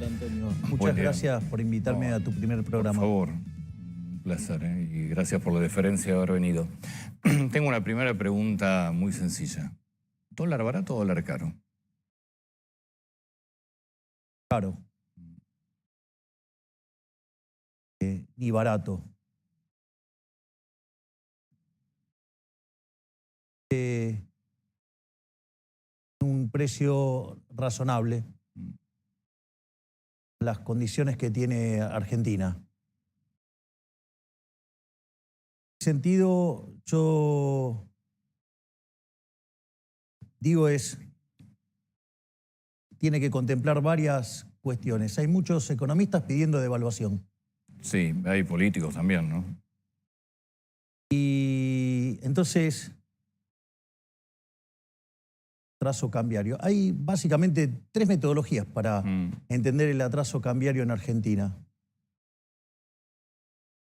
Antonio, muchas Buen día. gracias por invitarme a tu primer programa. Por favor, un placer, y gracias por la deferencia de haber venido. Tengo una primera pregunta muy sencilla. ¿Dólar barato o dólar caro? Caro. Ni barato. Un precio razonable. Las condiciones que tiene Argentina. En ese sentido, yo digo tiene que contemplar varias cuestiones. Hay muchos economistas pidiendo devaluación. Sí, hay políticos también, ¿no? Y entonces, atraso cambiario. Hay básicamente tres metodologías para entender el atraso cambiario en Argentina.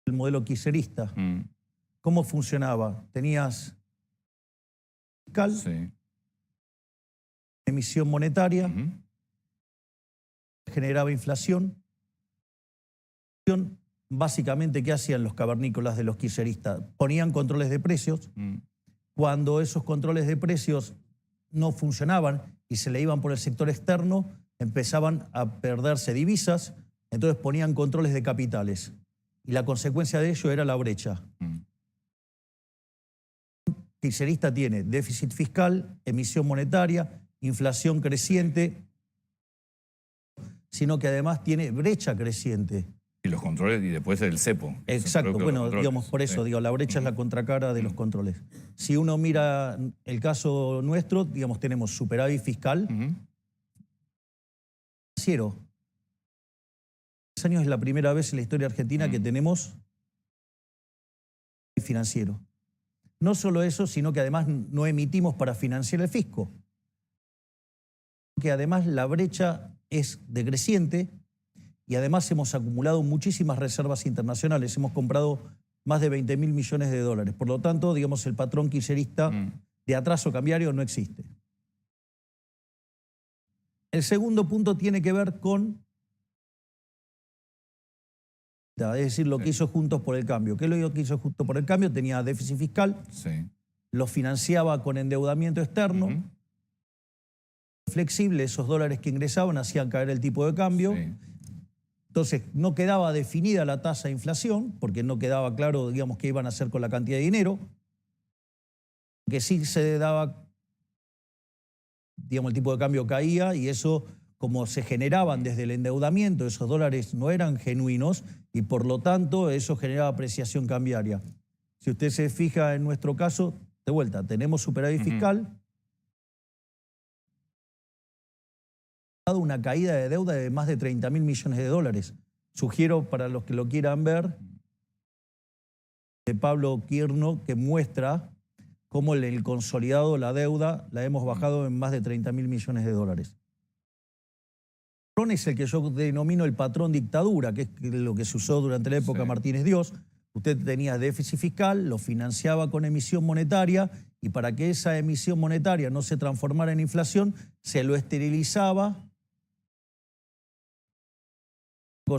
El modelo kirchnerista. ¿Cómo funcionaba? Tenías fiscal, Sí. emisión monetaria, generaba inflación. Básicamente, ¿qué hacían los cavernícolas de los kirchneristas? Ponían controles de precios. Cuando esos controles de precios no funcionaban y se le iban por el sector externo, empezaban a perderse divisas, entonces ponían controles de capitales. Y la consecuencia de ello era la brecha. El kirchnerista tiene déficit fiscal, emisión monetaria, inflación creciente, sino que además tiene brecha creciente. Y los controles, y después el cepo. Exacto, bueno, digamos, por eso, digo, la brecha es la contracara de los controles. Si uno mira el caso nuestro, digamos, tenemos superávit fiscal, financiero. 10 años es la primera vez en la historia argentina que tenemos financiero. No solo eso, sino que además no emitimos para financiar el fisco. Que además la brecha es decreciente. Y además hemos acumulado muchísimas reservas internacionales. Hemos comprado más de 20.000 millones de dólares. Por lo tanto, digamos, el patrón kirchnerista de atraso cambiario no existe. El segundo punto tiene que ver con, es decir, lo que hizo Juntos por el Cambio. ¿Qué es lo que hizo Juntos por el Cambio? Tenía déficit fiscal, lo financiaba con endeudamiento externo, flexible, esos dólares que ingresaban hacían caer el tipo de cambio. Entonces, no quedaba definida la tasa de inflación, porque no quedaba claro, digamos, qué iban a hacer con la cantidad de dinero. Que sí se daba, digamos, el tipo de cambio caía y eso, como se generaban desde el endeudamiento, esos dólares no eran genuinos y por lo tanto eso generaba apreciación cambiaria. Si usted se fija en nuestro caso, de vuelta, tenemos superávit fiscal, una caída de deuda de más de 30.000 millones de dólares. Sugiero para los que lo quieran ver, de Pablo Quirno, que muestra cómo en el consolidado la deuda la hemos bajado en más de 30.000 millones de dólares. El patrón es el que yo denomino el patrón dictadura, que es lo que se usó durante la época Martínez Dios. Usted tenía déficit fiscal, lo financiaba con emisión monetaria y para que esa emisión monetaria no se transformara en inflación, se lo esterilizaba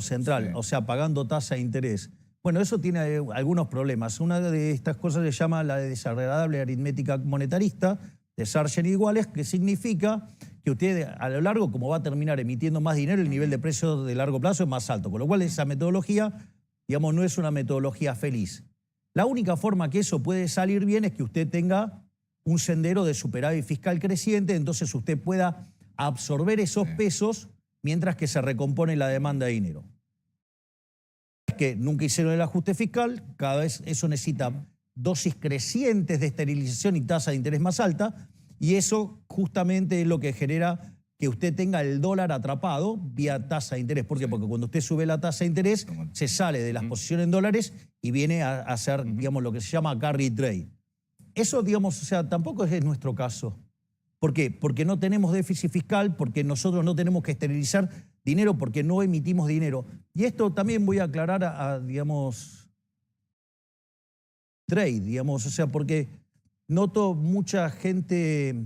central, o sea, pagando tasa de interés. Bueno, eso tiene algunos problemas. Una de estas cosas se llama la desagradable aritmética monetarista de Sargent iguales, que significa que usted a lo largo, como va a terminar emitiendo más dinero, el nivel de precios de largo plazo es más alto. Con lo cual esa metodología, digamos, no es una metodología feliz. La única forma que eso puede salir bien es que usted tenga un sendero de superávit fiscal creciente, entonces usted pueda absorber esos pesos mientras que se recompone la demanda de dinero. Es que nunca hicieron el ajuste fiscal, cada vez eso necesita dosis crecientes de esterilización y tasa de interés más alta, y eso justamente es lo que genera que usted tenga el dólar atrapado vía tasa de interés. ¿Por qué? Porque cuando usted sube la tasa de interés, se sale de las posiciones en dólares y viene a hacer, digamos, lo que se llama carry trade. Eso, digamos, o sea, tampoco es nuestro caso. ¿Por qué? Porque no tenemos déficit fiscal, porque nosotros no tenemos que esterilizar dinero, porque no emitimos dinero. Y esto también voy a aclarar digamos, trade, digamos, o sea, porque noto mucha gente,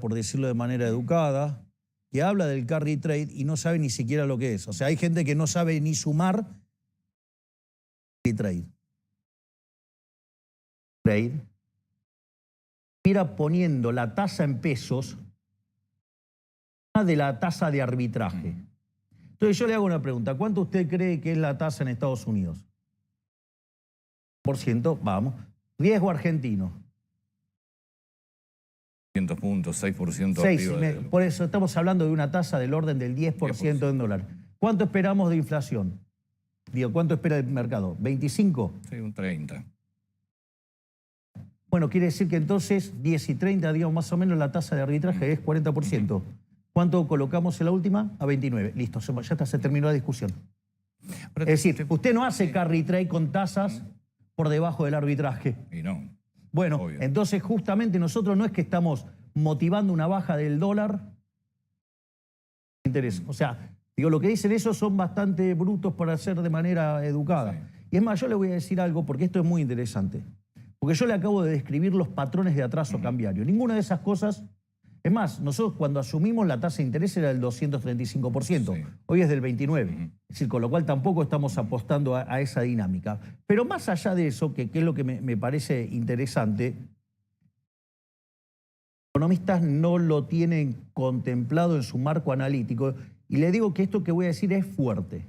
por decirlo de manera educada, que habla del carry trade y no sabe ni siquiera lo que es. O sea, hay gente que no sabe ni sumar carry trade. Mira poniendo la tasa en pesos de la tasa de arbitraje. Entonces yo le hago una pregunta. ¿Cuánto usted cree que es la tasa en Estados Unidos? %, vamos. Riesgo argentino. 100 puntos, 6% 6, arriba. por eso estamos hablando de una tasa del orden del 10% en dólar. ¿Cuánto esperamos de inflación? Digo, ¿cuánto espera el mercado? ¿25? Sí, un 30. Bueno, quiere decir que entonces 10 y 30, digamos, más o menos la tasa de arbitraje es 40%. ¿Cuánto colocamos en la última? A 29. Listo, ya está, se terminó la discusión. Es decir, usted no hace carry trade con tasas por debajo del arbitraje. Y no. Bueno, obvio. entonces justamente nosotros no es que estamos motivando una baja del dólar. Interés. O sea, digo, lo que dicen esos son bastante brutos para hacer de manera educada. Sí. Y es más, yo le voy a decir algo porque esto es muy interesante. Porque yo le acabo de describir los patrones de atraso cambiario. Ninguna de esas cosas... Es más, nosotros cuando asumimos la tasa de interés era del 235%. Sí. Hoy es del 29%. Es decir, con lo cual tampoco estamos apostando a esa dinámica. Pero más allá de eso, que es lo que me parece interesante, los economistas no lo tienen contemplado en su marco analítico. Y le digo que esto que voy a decir es fuerte.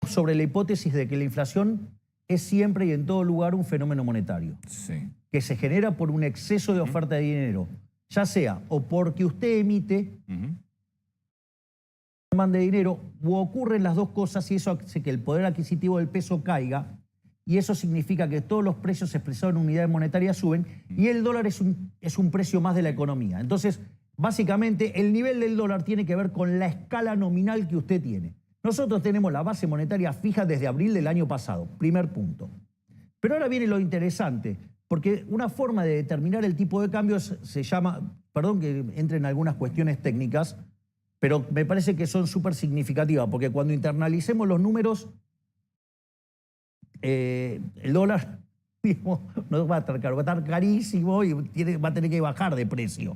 Sobre la hipótesis de que la inflación es siempre y en todo lugar un fenómeno monetario. Sí. Que se genera por un exceso de oferta de dinero, ya sea o porque usted emite demanda de dinero, o ocurren las dos cosas y eso hace que el poder adquisitivo del peso caiga y eso significa que todos los precios expresados en unidades monetarias suben y el dólar es un precio más de la economía. Entonces, básicamente, el nivel del dólar tiene que ver con la escala nominal que usted tiene. Nosotros tenemos la base monetaria fija desde abril del año pasado, primer punto. Pero ahora viene lo interesante, porque una forma de determinar el tipo de cambio se llama, perdón que entre en algunas cuestiones técnicas, pero me parece que son súper significativas, porque cuando internalicemos los números, el dólar digamos, no va a estar caro, va a estar carísimo y va a tener que bajar de precio.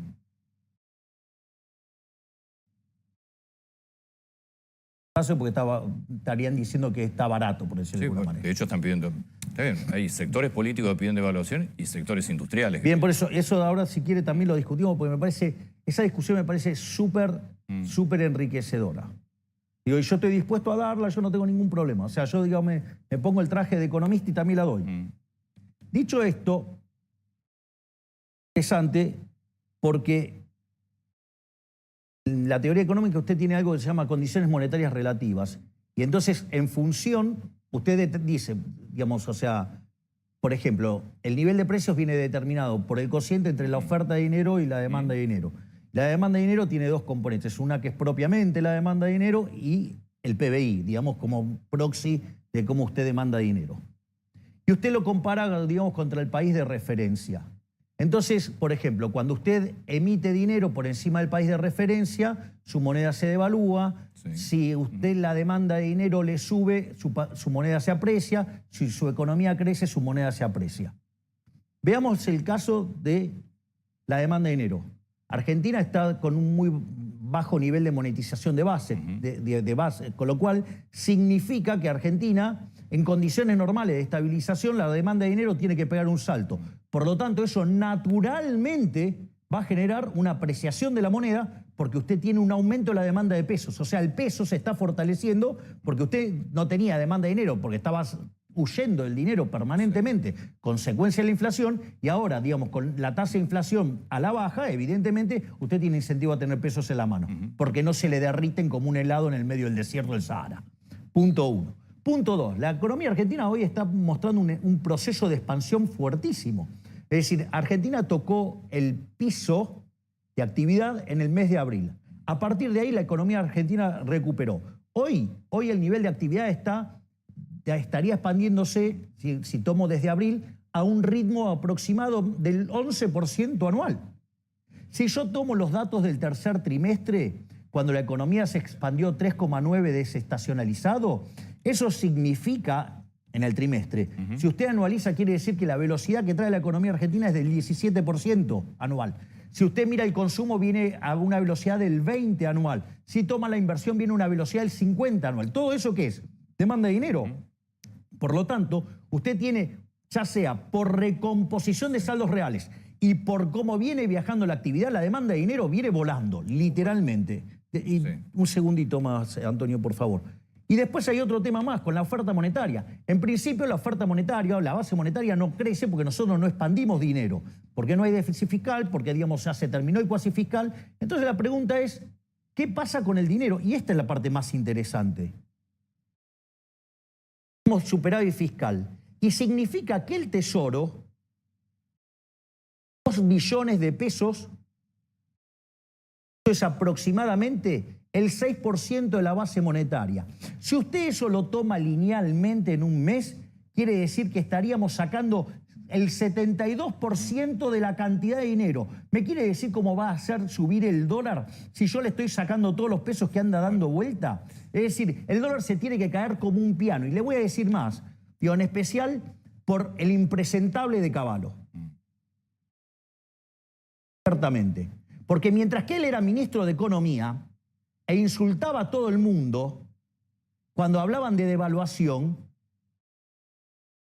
Porque estarían diciendo que está barato, por decirlo de alguna manera. De hecho, están pidiendo... Está bien, hay sectores políticos que piden devaluación y sectores industriales. Bien, por eso ahora si quiere también lo discutimos, porque esa discusión me parece súper enriquecedora. Digo, y yo estoy dispuesto a darla, yo no tengo ningún problema. O sea, yo digamos, me pongo el traje de economista y también la doy. Dicho esto, es interesante porque en la teoría económica usted tiene algo que se llama condiciones monetarias relativas. Y entonces, en función, usted dice, digamos, o sea, por ejemplo, el nivel de precios viene determinado por el cociente entre la oferta de dinero y la demanda de dinero. La demanda de dinero tiene dos componentes, una que es propiamente la demanda de dinero y el PBI, digamos, como proxy de cómo usted demanda dinero. Y usted lo compara, digamos, contra el país de referencia. Entonces, por ejemplo, cuando usted emite dinero por encima del país de referencia, su moneda se devalúa. Sí. Si usted la demanda de dinero le sube, su moneda se aprecia. Si su economía crece, su moneda se aprecia. Veamos el caso de la demanda de dinero. Argentina está con un muy bajo nivel de monetización de base, de base, con lo cual significa que Argentina, en condiciones normales de estabilización, la demanda de dinero tiene que pegar un salto. Por lo tanto, eso naturalmente va a generar una apreciación de la moneda porque usted tiene un aumento de la demanda de pesos. O sea, el peso se está fortaleciendo porque usted no tenía demanda de dinero, porque estaba huyendo del dinero permanentemente, consecuencia de la inflación, y ahora, digamos, con la tasa de inflación a la baja, evidentemente usted tiene incentivo a tener pesos en la mano, porque no se le derriten como un helado en el medio del desierto del Sahara. Punto uno. Punto dos, la economía argentina hoy está mostrando un proceso de expansión fuertísimo. Es decir, Argentina tocó el piso de actividad en el mes de abril. A partir de ahí la economía argentina recuperó. Hoy el nivel de actividad estaría expandiéndose, si tomo desde abril, a un ritmo aproximado del 11% anual. Si yo tomo los datos del tercer trimestre, cuando la economía se expandió 3,9 desestacionalizado, eso significa, en el trimestre, si usted anualiza, quiere decir que la velocidad que trae la economía argentina es del 17% anual. Si usted mira el consumo, viene a una velocidad del 20 anual. Si toma la inversión, viene a una velocidad del 50 anual. ¿Todo eso qué es? Demanda de dinero. Por lo tanto, usted tiene, ya sea por recomposición de saldos reales y por cómo viene viajando la actividad, la demanda de dinero viene volando, literalmente. Y un segundito más, Antonio, por favor. Y después hay otro tema más, con la oferta monetaria. En principio, la oferta monetaria, la base monetaria no crece porque nosotros no expandimos dinero, porque no hay déficit fiscal, porque, digamos, ya se terminó el cuasi fiscal. Entonces la pregunta es, ¿qué pasa con el dinero? Y esta es la parte más interesante. Tenemos superávit fiscal y significa que el Tesoro, 2 billones de pesos, eso es aproximadamente el 6% de la base monetaria. Si usted eso lo toma linealmente en un mes, quiere decir que estaríamos sacando el 72% de la cantidad de dinero. ¿Me quiere decir cómo va a hacer subir el dólar si yo le estoy sacando todos los pesos que anda dando vuelta? Es decir, el dólar se tiene que caer como un piano. Y le voy a decir más, digo, en especial por el impresentable de Cavallo. Ciertamente. Porque mientras que él era ministro de Economía e insultaba a todo el mundo, cuando hablaban de devaluación,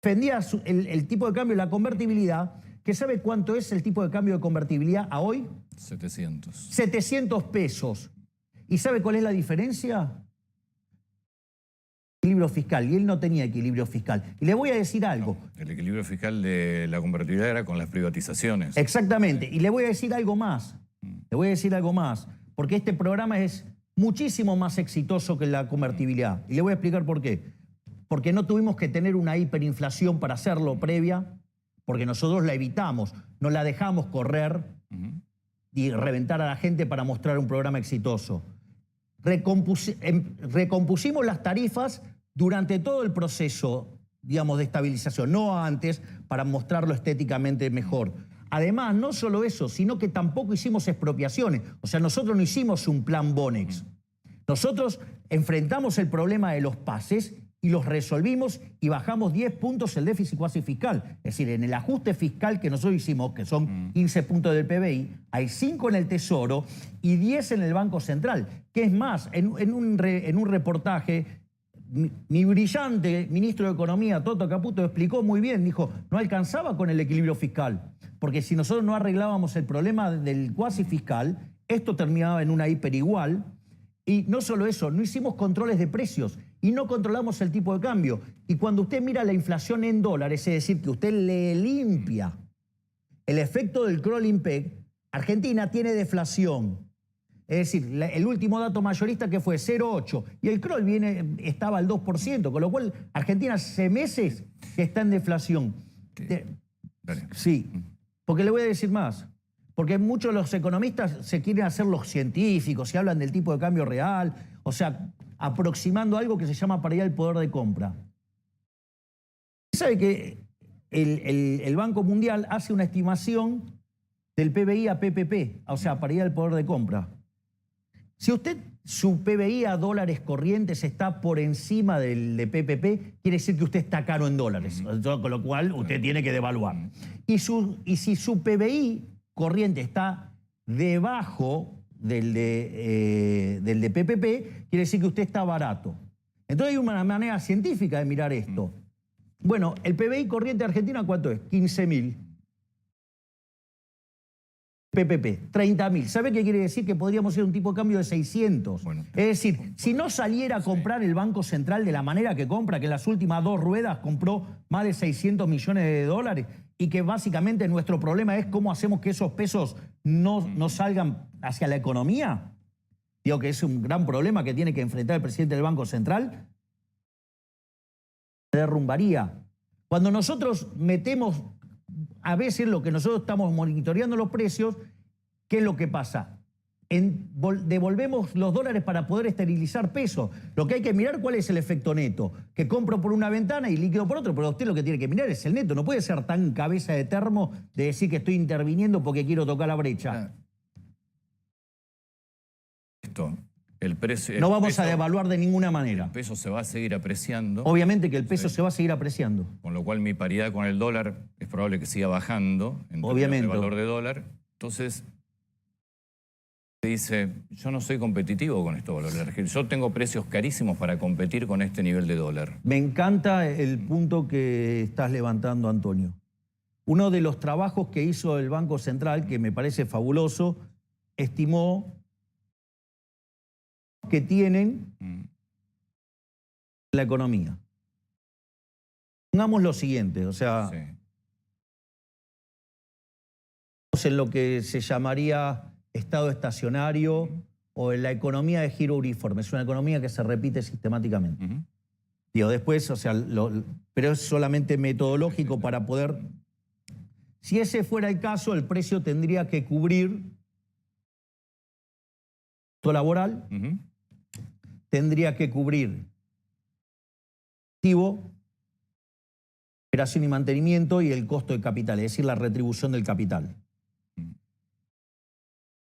defendía el tipo de cambio y la convertibilidad, que ¿sabe cuánto es el tipo de cambio de convertibilidad a hoy? 700. 700 pesos. ¿Y sabe cuál es la diferencia? Equilibrio fiscal. Y él no tenía equilibrio fiscal. Y le voy a decir algo. No, el equilibrio fiscal de la convertibilidad era con las privatizaciones. Exactamente. Y le voy a decir algo más. Le voy a decir algo más. Porque este programa es muchísimo más exitoso que la convertibilidad. Y le voy a explicar por qué. Porque no tuvimos que tener una hiperinflación para hacerlo previa, porque nosotros la evitamos, no la dejamos correr y reventar a la gente para mostrar un programa exitoso. Recompusimos las tarifas durante todo el proceso, digamos, de estabilización, no antes, para mostrarlo estéticamente mejor. Además, no solo eso, sino que tampoco hicimos expropiaciones. O sea, nosotros no hicimos un plan Bonex. Nosotros enfrentamos el problema de los pases y los resolvimos y bajamos 10 puntos el déficit cuasi fiscal. Es decir, en el ajuste fiscal que nosotros hicimos, que son 15 puntos del PBI, hay 5 en el Tesoro y 10 en el Banco Central. Que es más, en un reportaje, mi brillante ministro de Economía, Toto Caputo, explicó muy bien, dijo, no alcanzaba con el equilibrio fiscal, porque si nosotros no arreglábamos el problema del cuasi fiscal, esto terminaba en una hiper igual. Y no solo eso, no hicimos controles de precios y no controlamos el tipo de cambio. Y cuando usted mira la inflación en dólares, es decir, que usted le limpia el efecto del crawling peg, Argentina tiene deflación. Es decir, el último dato mayorista que fue 0,8 y el crawl estaba al 2%, con lo cual Argentina hace meses que está en deflación. Sí, porque le voy a decir más. Porque muchos de los economistas se quieren hacer los científicos y hablan del tipo de cambio real, o sea, aproximando algo que se llama paridad del poder de compra. ¿Sabe que el Banco Mundial hace una estimación del PBI a PPP, o sea, paridad del poder de compra? Si usted, su PBI a dólares corrientes está por encima del de PPP, quiere decir que usted está caro en dólares, con lo cual usted tiene que devaluar. Y si su PBI corriente está debajo del de PPP, quiere decir que usted está barato. Entonces hay una manera científica de mirar esto. Bueno, el PBI corriente de Argentina, ¿cuánto es? 15.000. PPP, 30.000. ¿Sabe qué quiere decir? Que podríamos ir a un tipo de cambio de 600. Bueno, es decir, si no saliera a comprar el Banco Central de la manera que compra, que en las últimas 2 ruedas compró más de 600 millones de dólares, y que básicamente nuestro problema es cómo hacemos que esos pesos no salgan hacia la economía. Digo que es un gran problema que tiene que enfrentar el presidente del Banco Central. Se derrumbaría. Cuando nosotros metemos, a veces lo que nosotros estamos monitoreando los precios, ¿qué es lo que pasa? Devolvemos los dólares para poder esterilizar pesos. Lo que hay que mirar cuál es el efecto neto. Que compro por una ventana y líquido por otro, pero usted lo que tiene que mirar es el neto. No puede ser tan cabeza de termo de decir que estoy interviniendo porque quiero tocar la brecha. No vamos a devaluar de ninguna manera. El peso se va a seguir apreciando. Obviamente que el peso se va a seguir apreciando. Con lo cual mi paridad con el dólar es probable que siga bajando en términos de valor de dólar. Entonces, Dice, yo no soy competitivo con estos valores. Yo tengo precios carísimos para competir con este nivel de dólar. Me encanta el punto que estás levantando, Antonio. Uno de los trabajos que hizo el Banco Central, que me parece fabuloso, estimó que tienen la economía. Pongamos lo siguiente, o sea, en lo que se llamaría estado estacionario o en la economía de giro uniforme. Es una economía que se repite sistemáticamente. Digo, después, o sea, pero es solamente metodológico para poder... Si ese fuera el caso, el precio tendría que cubrir costo laboral, tendría que cubrir activo, operación y mantenimiento y el costo de capital, es decir, la retribución del capital.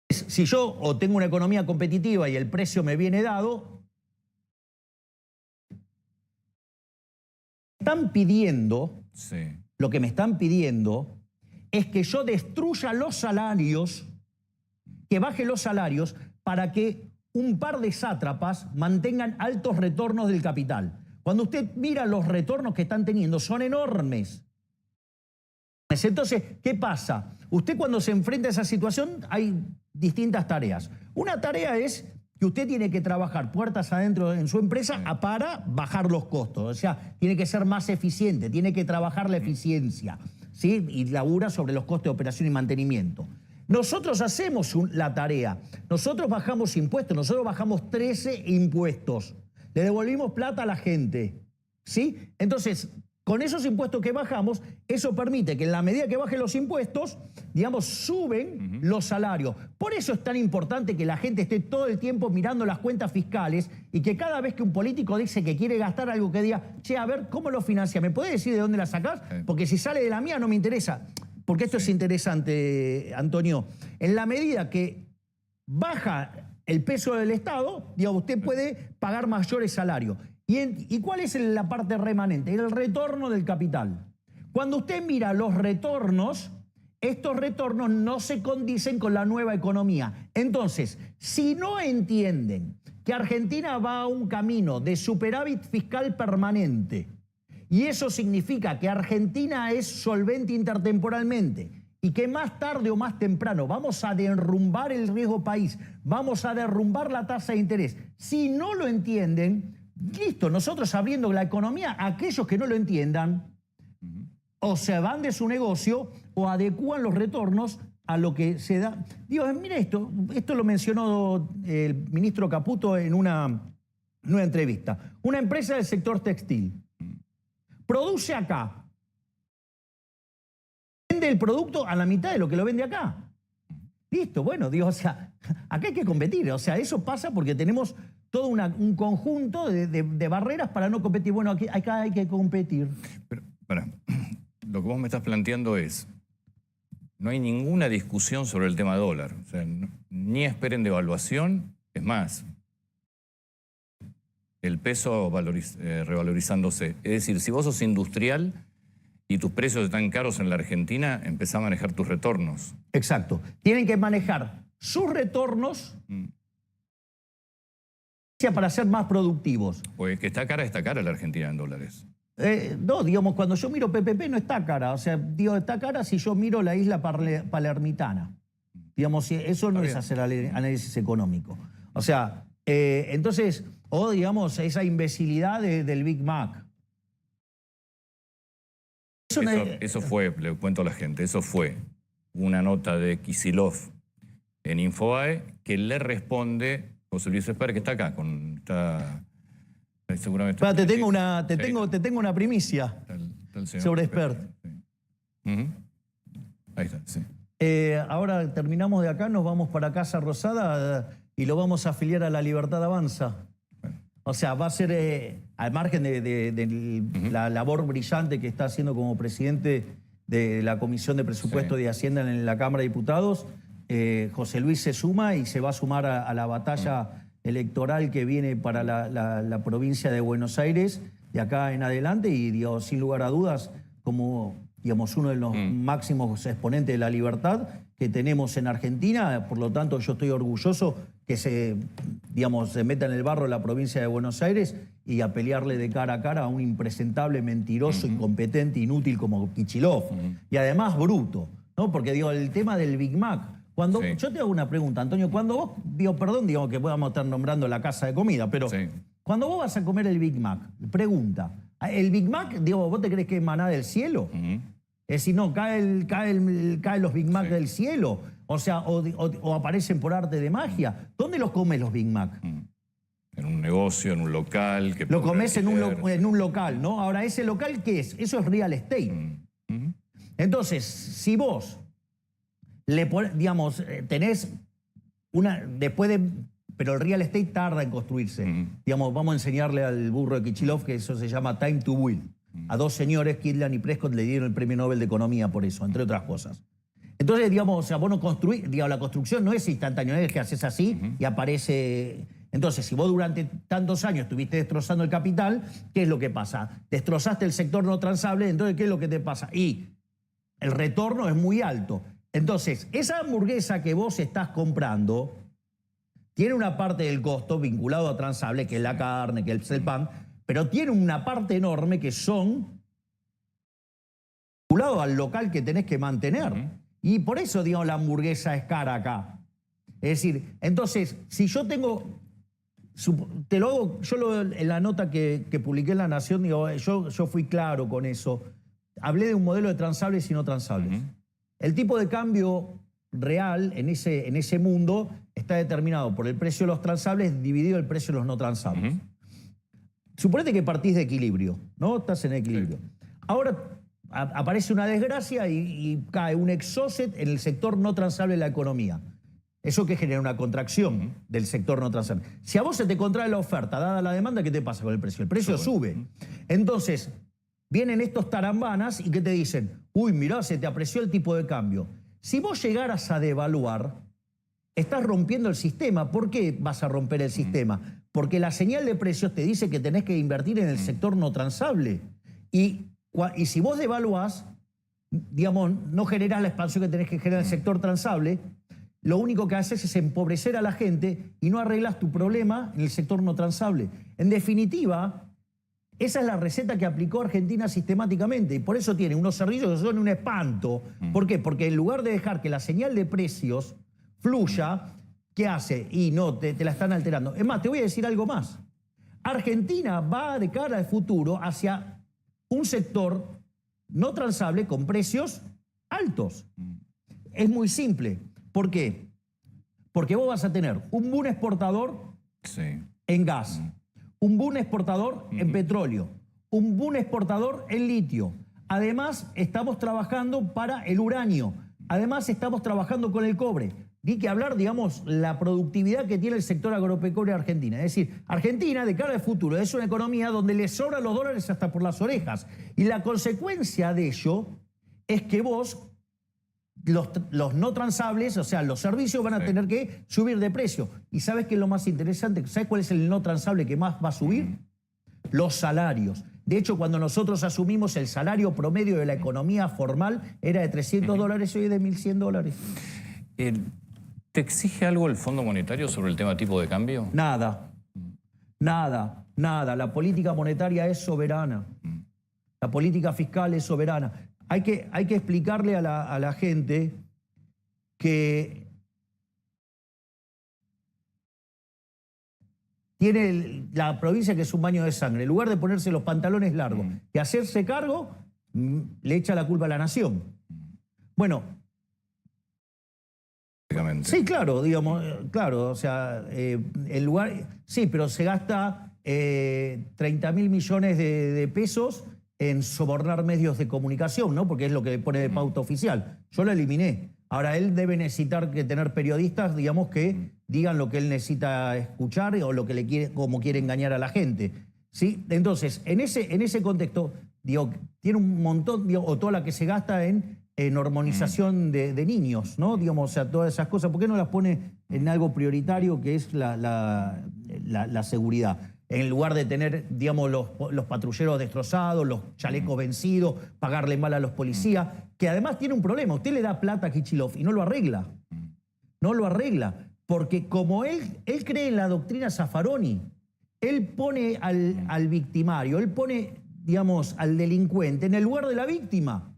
Si yo o tengo una economía competitiva y el precio me viene dado, están pidiendo, lo que me están pidiendo es que yo destruya los salarios, que baje los salarios para que un par de sátrapas mantengan altos retornos del capital. Cuando usted mira los retornos que están teniendo, son enormes. Entonces, ¿qué pasa? Usted cuando se enfrenta a esa situación hay distintas tareas. Una tarea es que usted tiene que trabajar puertas adentro en su empresa para bajar los costos. O sea, tiene que ser más eficiente, tiene que trabajar la eficiencia, ¿sí? Y labura sobre los costos de operación y mantenimiento. Nosotros hacemos la tarea. Nosotros bajamos impuestos, nosotros bajamos 13 impuestos. Le devolvimos plata a la gente, ¿sí? Entonces, con esos impuestos que bajamos, eso permite que en la medida que bajen los impuestos, digamos, suben los salarios. Por eso es tan importante que la gente esté todo el tiempo mirando las cuentas fiscales y que cada vez que un político dice que quiere gastar algo, que diga, che, a ver, ¿cómo lo financia? ¿Me puede decir de dónde la sacás? Porque si sale de la mía no me interesa. Porque esto es interesante, Antonio. En la medida que baja el peso del Estado, digamos, usted puede pagar mayores salarios. ¿Y cuál es la parte remanente? El retorno del capital. Cuando usted mira los retornos, estos retornos no se condicen con la nueva economía. Entonces, si no entienden que Argentina va a un camino de superávit fiscal permanente, y eso significa que Argentina es solvente intertemporalmente, y que más tarde o más temprano vamos a derrumbar el riesgo país, vamos a derrumbar la tasa de interés. Si no lo entienden, listo, nosotros abriendo la economía, aquellos que no lo entiendan, o se van de su negocio o adecúan los retornos a lo que se da. Digo, mira esto lo mencionó el ministro Caputo en una entrevista. Una empresa del sector textil produce acá, vende el producto a la mitad de lo que lo vende acá. Listo, bueno, digo, o sea, acá hay que competir. O sea, eso pasa porque tenemos todo un conjunto de barreras para no competir. Bueno, acá hay que competir. Pero, para, lo que vos me estás planteando es, no hay ninguna discusión sobre el tema dólar. O sea, ni esperen devaluación, es más, el peso revalorizándose. Es decir, si vos sos industrial y tus precios están caros en la Argentina, empezá a manejar tus retornos. Exacto. Tienen que manejar sus retornos para ser más productivos. Pues que está cara la Argentina en dólares. No, digamos, cuando yo miro PPP no está cara. O sea, digo, está cara si yo miro la isla palermitana. Digamos, eso no es hacer análisis económico. O sea, entonces, o digamos, esa imbecilidad del Big Mac. Eso fue, le cuento a la gente, eso fue una nota de Kicillof en Infobae que le responde José Luis Espert, que está acá, seguramente. Te tengo una primicia sobre Espert. Sí. Ahí está, sí. Ahora terminamos de acá, nos vamos para Casa Rosada y lo vamos a afiliar a La Libertad Avanza. O sea, va a ser, al margen de la labor brillante que está haciendo como presidente de la Comisión de Presupuesto de Hacienda en la Cámara de Diputados, José Luis se suma y se va a sumar a la batalla electoral que viene para la provincia de Buenos Aires de acá en adelante y, digamos, sin lugar a dudas, como, digamos, uno de los máximos exponentes de la libertad, que tenemos en Argentina, por lo tanto yo estoy orgulloso que se meta en el barro la provincia de Buenos Aires y a pelearle de cara a cara a un impresentable, mentiroso, incompetente, inútil como Kicillof. Y además bruto, ¿no? Porque el tema del Big Mac, cuando yo te hago una pregunta, Antonio, cuando vos, perdón, que podamos estar nombrando la casa de comida, pero cuando vos vas a comer el Big Mac, pregunta, ¿el Big Mac, vos te crees que es maná del cielo? Es decir, no, caen los Big Mac del cielo, o sea, o aparecen por arte de magia. ¿Dónde los comes los Big Mac? En un negocio, en un local. Lo comes en un local, ¿no? Ahora, ¿ese local qué es? Eso es real estate. Entonces, si vos tenés pero el real estate tarda en construirse. Vamos a enseñarle al burro de Kicillof que eso se llama time to will. A dos señores, Kirtland y Prescott, le dieron el premio Nobel de Economía por eso, entre otras cosas. Entonces, vos no construís, la construcción no es instantánea, es que haces así y aparece. Entonces, si vos durante tantos años estuviste destrozando el capital, ¿qué es lo que pasa? Destrozaste el sector no transable, entonces, ¿qué es lo que te pasa? Y el retorno es muy alto. Entonces, esa hamburguesa que vos estás comprando tiene una parte del costo vinculado a transable, que es la carne, que es el pan, pero tiene una parte enorme que son vinculados al local que tenés que mantener. Y por eso, la hamburguesa es cara acá. Es decir, entonces, si yo tengo... en la nota que publiqué en La Nación, yo fui claro con eso. Hablé de un modelo de transables y no transables. El tipo de cambio real en ese mundo está determinado por el precio de los transables dividido el precio de los no transables. Suponete que partís de equilibrio, ¿no? Estás en equilibrio. Ahora aparece una desgracia y cae un exocet en el sector no transable de la economía. Eso que genera una contracción del sector no transable. Si a vos se te contrae la oferta, dada la demanda, ¿qué te pasa con el precio? El precio sube. Entonces, vienen estos tarambanas y que te dicen, uy, mirá, se te apreció el tipo de cambio. Si vos llegaras a devaluar, estás rompiendo el sistema. ¿Por qué vas a romper el sistema? Porque la señal de precios te dice que tenés que invertir en el sector no transable. Y si vos devaluás, no generás la expansión que tenés que generar en el sector transable, lo único que haces es empobrecer a la gente y no arreglas tu problema en el sector no transable. En definitiva, esa es la receta que aplicó Argentina sistemáticamente y por eso tiene unos cerrillos que son un espanto. ¿Por qué? Porque en lugar de dejar que la señal de precios fluya, ¿qué hace? Y no, te la están alterando. Es más, te voy a decir algo más. Argentina va de cara al futuro hacia un sector no transable con precios altos. Es muy simple. ¿Por qué? Porque vos vas a tener un boom exportador en gas, un boom exportador en petróleo, un boom exportador en litio. Además, estamos trabajando para el uranio. Además, estamos trabajando con el cobre. Hay que hablar, la productividad que tiene el sector agropecuario argentino. Es decir, Argentina, de cara al futuro, es una economía donde le sobran los dólares hasta por las orejas. Y la consecuencia de ello es que vos... Los no transables, o sea, los servicios van a tener que subir de precio. ¿Y sabes qué es lo más interesante? ¿Sabes cuál es el no transable que más va a subir? Los salarios. De hecho, cuando nosotros asumimos el salario promedio de la economía formal era de $300 y hoy es de $1.100. ¿Te exige algo el Fondo Monetario sobre el tema tipo de cambio? Nada. Nada. Nada. La política monetaria es soberana. La política fiscal es soberana. Hay que explicarle a la gente que tiene la provincia que es un baño de sangre. En lugar de ponerse los pantalones largos y hacerse cargo, le echa la culpa a la nación. Bueno. Sí, claro, claro, o sea, el lugar... Sí, pero se gasta 30.000 millones de pesos en sobornar medios de comunicación, ¿no? Porque es lo que pone de pauta oficial. Yo lo eliminé. Ahora, él debe necesitar tener periodistas, que digan lo que él necesita escuchar o lo que le quiere, como quiere engañar a la gente. ¿Sí? Entonces, en ese contexto, tiene un montón, o toda la que se gasta en hormonización de niños, ¿no? O sea, todas esas cosas. ¿Por qué no las pone en algo prioritario que es la seguridad? en lugar de tener, digamos, los patrulleros destrozados, los chalecos vencidos, pagarle mal a los policías, que además tiene un problema. Usted le da plata a Kichilov y no lo arregla. No lo arregla. Porque como él cree en la doctrina Zaffaroni, él pone al victimario, él pone, digamos, al delincuente en el lugar de la víctima.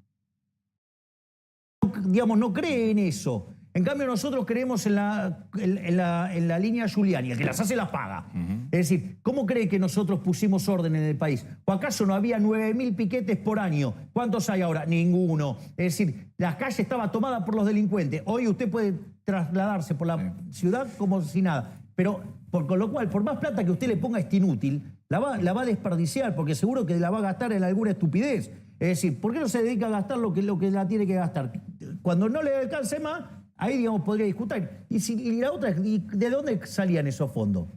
Digamos, no cree en eso. En cambio, nosotros creemos en la línea Giuliani. El que las hace las paga. Es decir, ¿cómo cree que nosotros pusimos orden en el país? ¿O acaso no había 9.000 piquetes por año? ¿Cuántos hay ahora? Ninguno. Es decir, la calle estaba tomada por los delincuentes. Hoy usted puede trasladarse por la ciudad como si nada. Pero, con lo cual, por más plata que usted le ponga a este inútil, la va a desperdiciar, porque seguro que la va a gastar en alguna estupidez. Es decir, ¿por qué no se dedica a gastar lo que la tiene que gastar? Cuando no le alcance más, ahí, digamos, podría discutir. Y la otra, ¿de dónde salían esos fondos?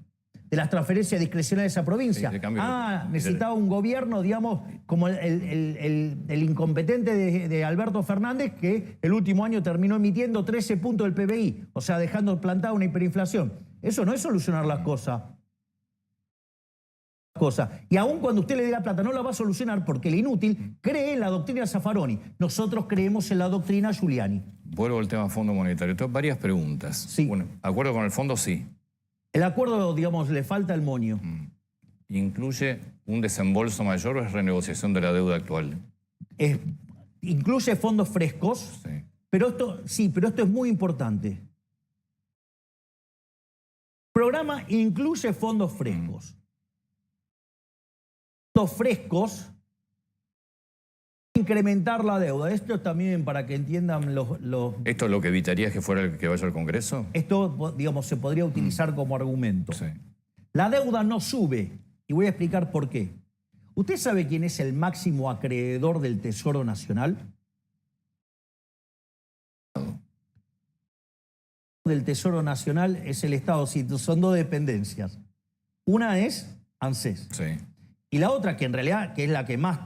De las transferencias discrecionales a provincia. Sí, Necesitaba un gobierno, digamos, como el incompetente de Alberto Fernández, que el último año terminó emitiendo 13 puntos del PBI, o sea, dejando plantada una hiperinflación. Eso no es solucionar las cosas. Y aún cuando usted le dé la plata, no la va a solucionar porque el inútil cree en la doctrina Zaffaroni. Nosotros creemos en la doctrina Giuliani. Vuelvo al tema Fondo Monetario. Tengo varias preguntas. Sí. Bueno, ¿acuerdo con el fondo? Sí. El acuerdo, digamos, le falta el moño. ¿Incluye un desembolso mayor o es renegociación de la deuda actual? Incluye fondos frescos, Sí. pero esto es muy importante. El programa incluye fondos frescos. Fondos frescos, incrementar la deuda. Esto también para que entiendan los... ¿Esto es lo que evitaría que fuera el que vaya al Congreso? Esto, digamos, se podría utilizar como argumento. Sí. La deuda no sube, y voy a explicar por qué. ¿Usted sabe quién es el máximo acreedor del Tesoro Nacional? Del Tesoro Nacional es el Estado, sí, son dos dependencias. Una es ANSES. Sí. Y la otra, que en realidad que es la que más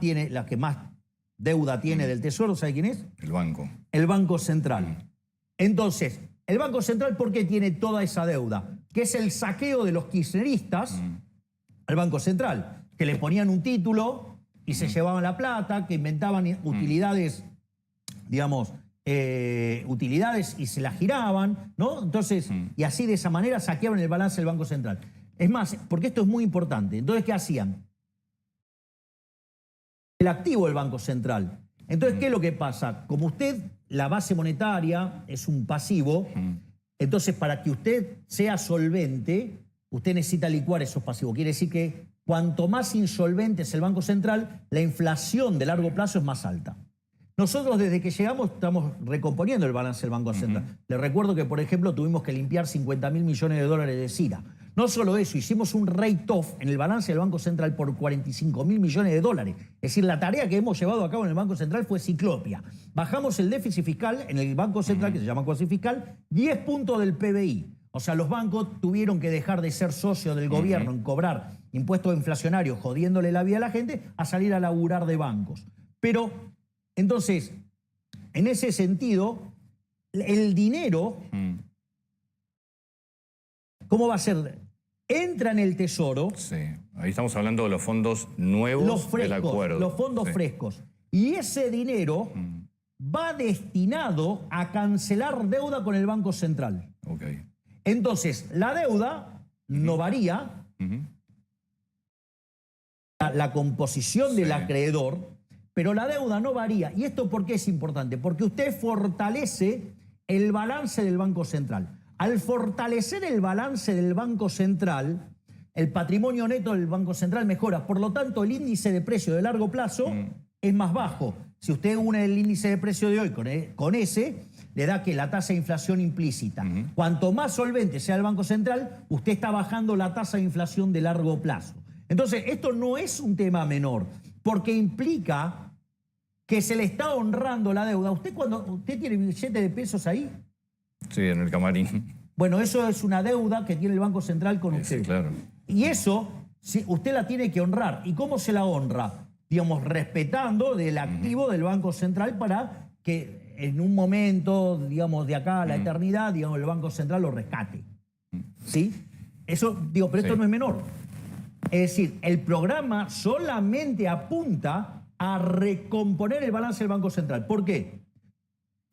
deuda tiene del Tesoro, ¿sabe quién es? El banco. El Banco Central. Entonces, el Banco Central, ¿por qué tiene toda esa deuda? Que es el saqueo de los kirchneristas al Banco Central, que le ponían un título y se llevaban la plata, que inventaban utilidades, digamos, utilidades y se las giraban, ¿no? Entonces, y así de esa manera saqueaban el balance del Banco Central. Es más, porque esto es muy importante. Entonces, ¿qué hacían? El activo del Banco Central. Entonces, ¿qué es lo que pasa? Como usted, la base monetaria es un pasivo, entonces para que usted sea solvente, usted necesita licuar esos pasivos. Quiere decir que cuanto más insolvente es el Banco Central, la inflación de largo plazo es más alta. Nosotros desde que llegamos estamos recomponiendo el balance del Banco Central. Les recuerdo que, por ejemplo, tuvimos que limpiar 50.000 millones de dólares de CIRA. No solo eso, hicimos un write-off en el balance del Banco Central por 45.000 millones de dólares. Es decir, la tarea que hemos llevado a cabo en el Banco Central fue ciclopia. Bajamos el déficit fiscal en el Banco Central, que se llama cuasifiscal, 10 puntos del PBI. O sea, los bancos tuvieron que dejar de ser socios del gobierno en cobrar impuestos inflacionarios, jodiéndole la vida a la gente, a salir a laburar de bancos. Pero, entonces, en ese sentido, el dinero, ¿cómo va a ser? Entra en el Tesoro. Sí, ahí estamos hablando de los fondos nuevos del acuerdo. Los fondos frescos. Y ese dinero va destinado a cancelar deuda con el Banco Central. Okay. Entonces, la deuda no varía. La composición del acreedor, pero la deuda no varía. ¿Y esto por qué es importante? Porque usted fortalece el balance del Banco Central. Al fortalecer el balance del Banco Central, el patrimonio neto del Banco Central mejora. Por lo tanto, el índice de precio de largo plazo es más bajo. Si usted une el índice de precio de hoy con ese, le da que la tasa de inflación implícita. Cuanto más solvente sea el Banco Central, usted está bajando la tasa de inflación de largo plazo. Entonces, esto no es un tema menor, porque implica que se le está honrando la deuda. ¿Usted tiene billete de pesos ahí? Sí, en el camarín. Bueno, eso es una deuda que tiene el Banco Central con usted. Sí, claro. Y eso, usted la tiene que honrar. ¿Y cómo se la honra? Digamos, respetando del activo del Banco Central para que en un momento, digamos, de acá a la eternidad, digamos, el Banco Central lo rescate. ¿Sí? Eso, digo, pero esto no es menor. Es decir, el programa solamente apunta a recomponer el balance del Banco Central. ¿Por qué?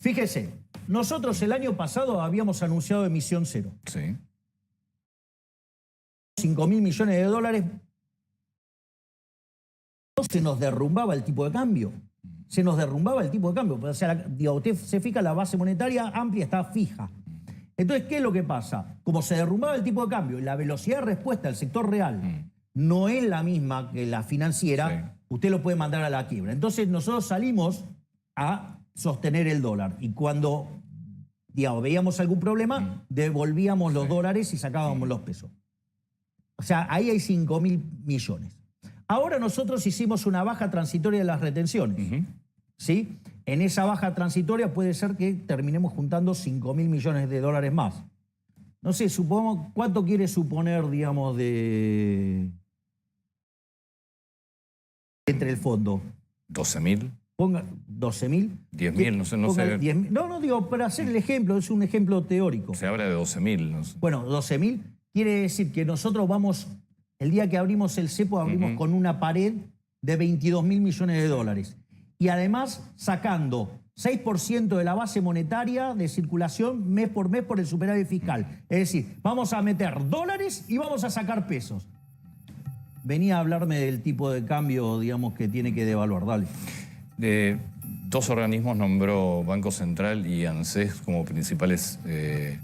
Fíjese, nosotros el año pasado habíamos anunciado emisión cero. Sí. 5.000 millones de dólares. Se nos derrumbaba el tipo de cambio. Se nos derrumbaba el tipo de cambio. O sea, usted se fija, la base monetaria amplia está fija. Entonces, ¿qué es lo que pasa? Como se derrumbaba el tipo de cambio y la velocidad de respuesta del sector real no es la misma que la financiera, usted lo puede mandar a la quiebra. Entonces, nosotros salimos a sostener el dólar. Y cuando, digamos, veíamos algún problema, devolvíamos los dólares y sacábamos los pesos. O sea, ahí hay 5.000 millones. Ahora nosotros hicimos una baja transitoria de las retenciones. ¿Sí? En esa baja transitoria puede ser que terminemos juntando 5.000 millones de dólares más. No sé, supongamos, ¿cuánto quiere suponer, digamos, de entre el fondo? 12.000. Ponga 12.000. 10.000, no sé. 10.000. No, digo, para hacer el ejemplo, es un ejemplo teórico. Se habla de 12.000, no sé. Bueno, 12.000 quiere decir que nosotros vamos, el día que abrimos el cepo, abrimos con una pared de 22.000 millones de dólares. Y además sacando 6% de la base monetaria de circulación mes por el superávit fiscal. Es decir, vamos a meter dólares y vamos a sacar pesos. Venía a hablarme del tipo de cambio, digamos, que tiene que devaluar. Dale. Dos organismos nombró Banco Central y ANSES como principales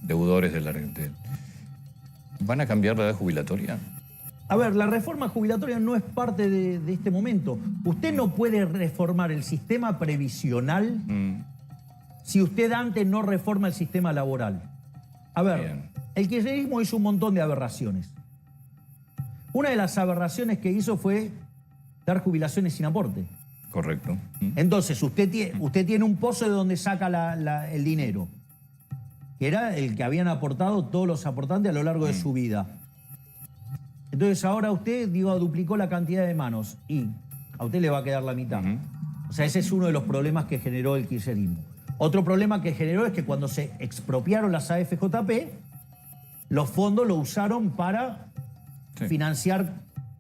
deudores de la Argentina. ¿Van a cambiar la edad jubilatoria? A ver, la reforma jubilatoria no es parte de este momento. Usted no puede reformar el sistema previsional si usted antes no reforma el sistema laboral. A ver, el kirchnerismo hizo un montón de aberraciones. Una de las aberraciones que hizo fue dar jubilaciones sin aporte. Correcto. Entonces, usted tiene un pozo de donde saca el dinero, que era el que habían aportado todos los aportantes a lo largo de su vida. Entonces ahora usted, digo, duplicó la cantidad de manos y a usted le va a quedar la mitad. O sea, ese es uno de los problemas que generó el kirchnerismo. Otro problema que generó es que cuando se expropiaron las AFJP, los fondos lo usaron para financiar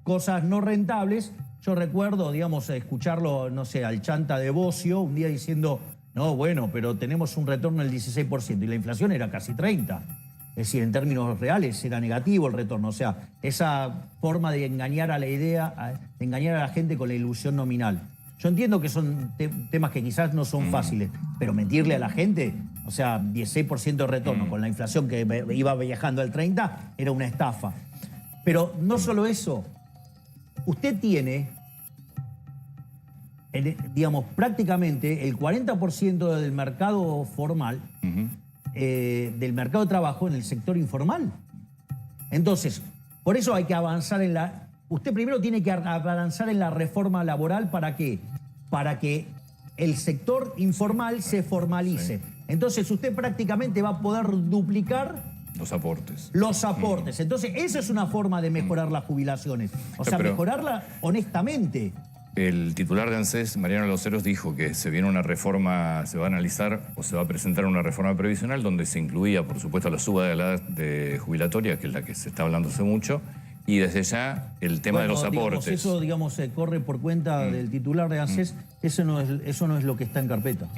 cosas no rentables. Yo recuerdo, digamos, escucharlo, no sé, al chanta de Bocio un día diciendo, no, bueno, pero tenemos un retorno del 16% y la inflación era casi 30%. Es decir, en términos reales era negativo el retorno. O sea, esa forma de engañar a la idea, de engañar a la gente con la ilusión nominal. Yo entiendo que son temas que quizás no son fáciles, pero mentirle a la gente, o sea, 16% de retorno con la inflación que iba viajando al 30%, era una estafa. Pero no solo eso, usted tiene, digamos, prácticamente el 40% del mercado formal, del mercado de trabajo en el sector informal. Entonces, por eso hay que avanzar en la... Usted primero tiene que avanzar en la reforma laboral. ¿Para qué? Para que el sector informal se formalice. Entonces usted prácticamente va a poder duplicar los aportes. Los aportes. Entonces esa es una forma de mejorar las jubilaciones. O sea, mejorarla honestamente. El titular de ANSES, Mariano Los dijo que se viene una reforma, se va a analizar o se va a presentar una reforma previsional donde se incluía, por supuesto, la suba de la edad de jubilatoria, que es la que se está hablando hace mucho, y desde ya el tema de los aportes. Eso, digamos, se corre por cuenta del titular de ANSES. Eso no es lo que está en carpeta.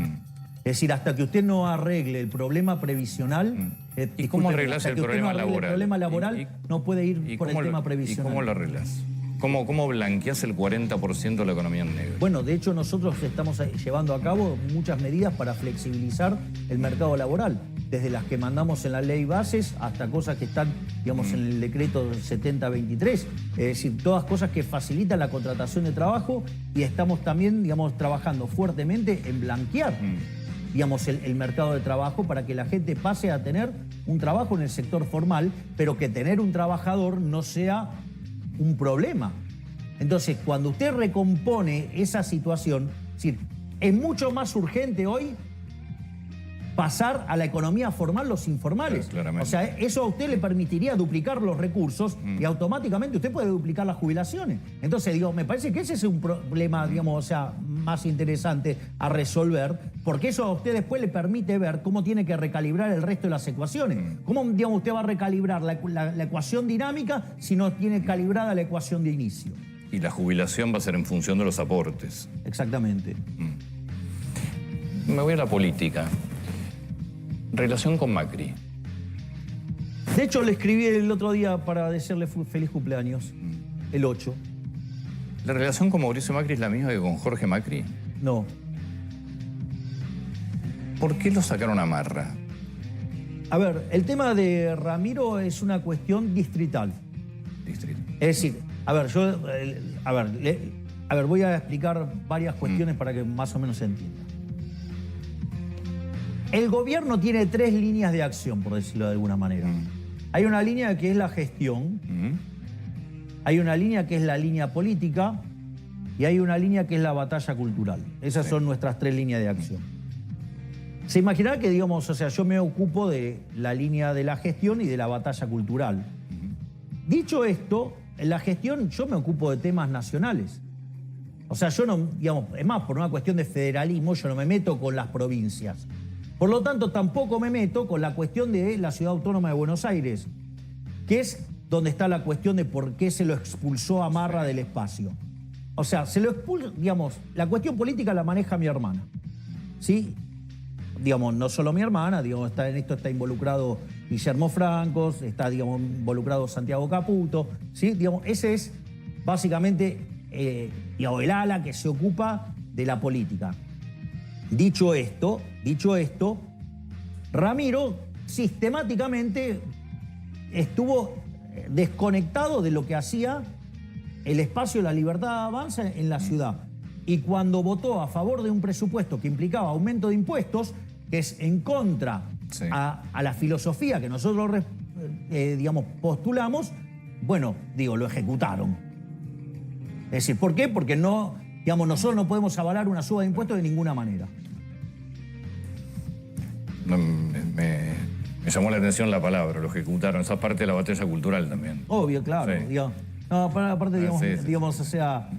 Es decir, hasta que usted no arregle el problema previsional... ¿Y cómo arreglas el problema laboral? El problema laboral no puede ir por el tema previsional. ¿Y cómo lo arreglas? ¿Cómo blanqueas el 40% de la economía en negro? Bueno, de hecho nosotros estamos llevando a cabo muchas medidas para flexibilizar el mercado laboral, desde las que mandamos en la ley bases hasta cosas que están, digamos, en el decreto 7023, es decir, todas cosas que facilitan la contratación de trabajo, y estamos también, digamos, trabajando fuertemente en blanquear, digamos, el mercado de trabajo para que la gente pase a tener un trabajo en el sector formal, pero que tener un trabajador no sea un problema. Entonces, cuando usted recompone esa situación, es decir, es mucho más urgente hoy pasar a la economía formal los informales. Claramente. O sea, eso a usted le permitiría duplicar los recursos y automáticamente usted puede duplicar las jubilaciones. Entonces, digo, me parece que ese es un problema, digamos, o sea, más interesante a resolver, porque eso a usted después le permite ver cómo tiene que recalibrar el resto de las ecuaciones. ¿Cómo, digamos, usted va a recalibrar la ecuación dinámica si no tiene calibrada la ecuación de inicio? Y la jubilación va a ser en función de los aportes. Exactamente. Me voy a la política. Relación con Macri. De hecho, le escribí el otro día para decirle feliz cumpleaños, el 8. ¿La relación con Mauricio Macri es la misma que con Jorge Macri? No. ¿Por qué lo sacaron a Marra? A ver, el tema de Ramiro es una cuestión distrital. Distrito. Es decir, a ver, voy a explicar varias cuestiones para que más o menos se entienda. El gobierno tiene 3 líneas de acción, por decirlo de alguna manera. Hay una línea que es la gestión, hay una línea que es la línea política y hay una línea que es la batalla cultural. Esas son nuestras 3 líneas de acción. Se imaginará que, digamos, o sea, yo me ocupo de la línea de la gestión y de la batalla cultural. Dicho esto, en la gestión yo me ocupo de temas nacionales. O sea, yo no, digamos, es más, por una cuestión de federalismo, yo no me meto con las provincias. Por lo tanto, tampoco me meto con la cuestión de la Ciudad Autónoma de Buenos Aires, que es donde está la cuestión de por qué se lo expulsó a Marra del espacio. O sea, se lo expulsó, digamos, la cuestión política la maneja mi hermana, ¿sí? Digamos, no solo mi hermana, digamos, en esto está involucrado Guillermo Francos, está, digamos, involucrado Santiago Caputo, ¿sí? Digamos, ese es básicamente digamos, el ala que se ocupa de la política. Dicho esto, Ramiro sistemáticamente estuvo desconectado de lo que hacía el espacio de la libertad avanza en la ciudad. Y cuando votó a favor de un presupuesto que implicaba aumento de impuestos, que es en contra a la filosofía que nosotros digamos, postulamos, bueno, digo, lo ejecutaron. Es decir, ¿por qué? Porque no, digamos, nosotros no podemos avalar una suba de impuestos de ninguna manera. Me llamó la atención la palabra, lo ejecutaron. Esa parte de la batalla cultural también. Obvio, claro. Sí. Digamos, no, aparte, digamos, Sí. digamos, o sea,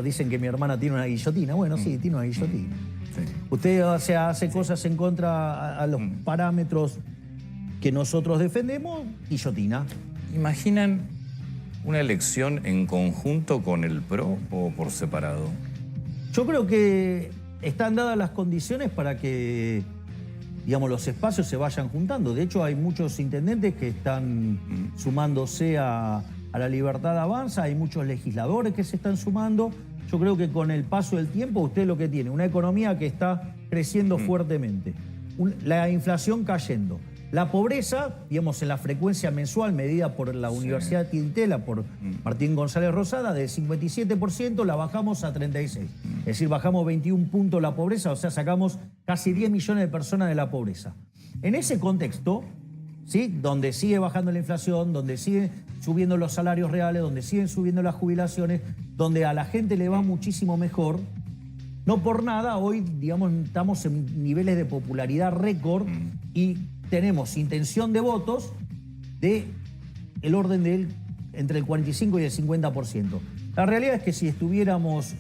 dicen que mi hermana tiene una guillotina. Bueno, sí, tiene una guillotina. Sí. Usted, o sea, hace cosas en contra a los parámetros que nosotros defendemos, guillotina. ¿Imaginan una elección en conjunto con el PRO o por separado? Yo creo que están dadas las condiciones para que, digamos, los espacios se vayan juntando. De hecho, hay muchos intendentes que están sumándose a la Libertad Avanza, hay muchos legisladores que se están sumando. Yo creo que con el paso del tiempo usted lo que tiene, una economía que está creciendo fuertemente, la inflación cayendo, la pobreza, digamos, en la frecuencia mensual medida por la Universidad de Tintela, por Martín González Rosada, del 57% la bajamos a 36%. Es decir, bajamos 21 puntos la pobreza, o sea, sacamos casi 10 millones de personas de la pobreza. En ese contexto, ¿sí?, donde sigue bajando la inflación, donde siguen subiendo los salarios reales, donde siguen subiendo las jubilaciones, donde a la gente le va muchísimo mejor, no por nada hoy, digamos, estamos en niveles de popularidad récord y tenemos intención de votos de el orden de entre el 45 y el 50%. La realidad es que si estuviéramos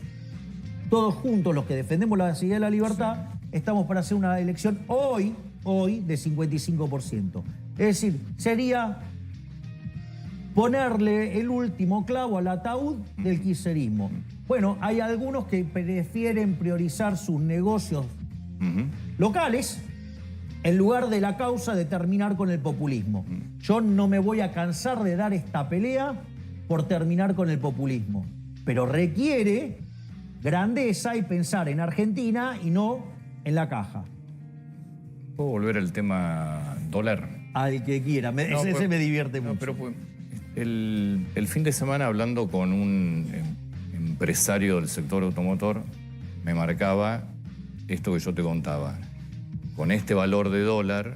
todos juntos los que defendemos la seguridad y la libertad, estamos para hacer una elección hoy de 55%. Es decir, sería ponerle el último clavo al ataúd del kirchnerismo. Bueno, hay algunos que prefieren priorizar sus negocios locales en lugar de la causa de terminar con el populismo. Yo no me voy a cansar de dar esta pelea por terminar con el populismo, pero requiere grandeza y pensar en Argentina y no en la caja. ¿Puedo volver al tema dólar? Al que quiera, ese me divierte mucho. Pero el fin de semana, hablando con un empresario del sector automotor, me marcaba esto que yo te contaba. Con este valor de dólar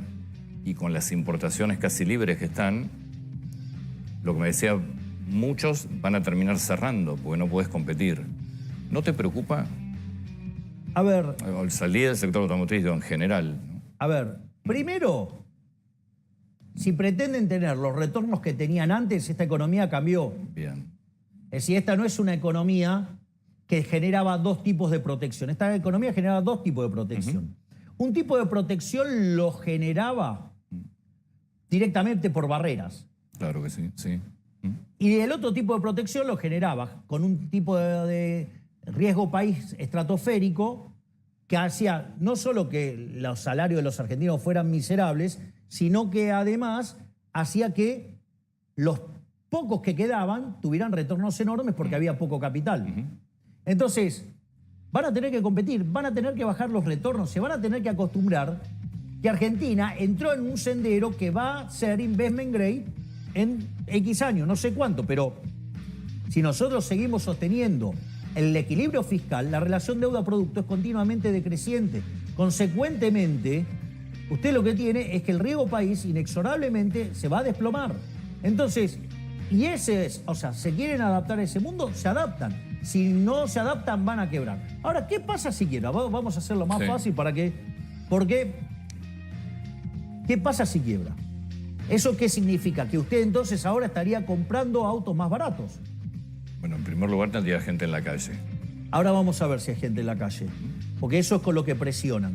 y con las importaciones casi libres que están, lo que me decía, muchos van a terminar cerrando porque no puedes competir. ¿No te preocupa A ver, O salida del sector automotriz digo, en general, ¿no? a ver, primero, si pretenden tener los retornos que tenían antes, esta economía cambió. Bien. Es decir, esta no es una economía que generaba dos tipos de protección. Esta economía generaba dos tipos de protección. Un tipo de protección lo generaba directamente por barreras. Claro que sí, sí. Y el otro tipo de protección lo generaba con un tipo de riesgo país estratosférico que hacía no solo que los salarios de los argentinos fueran miserables, sino que además hacía que los pocos que quedaban tuvieran retornos enormes porque había poco capital. Entonces, van a tener que competir, van a tener que bajar los retornos, se van a tener que acostumbrar que Argentina entró en un sendero que va a ser investment grade en X años, no sé cuánto, pero si nosotros seguimos sosteniendo el equilibrio fiscal, la relación deuda-producto es continuamente decreciente. Consecuentemente, usted lo que tiene es que el riesgo país inexorablemente se va a desplomar. Entonces, y ese es, o sea, ¿se quieren adaptar a ese mundo? Se adaptan. Si no se adaptan, van a quebrar. Ahora, ¿qué pasa si quiebra? Vamos a hacerlo más fácil para que... Porque, ¿qué pasa si quiebra? ¿Eso qué significa? Que usted entonces ahora estaría comprando autos más baratos. Bueno, en primer lugar tendría gente en la calle. Ahora vamos a ver si hay gente en la calle, porque eso es con lo que presionan.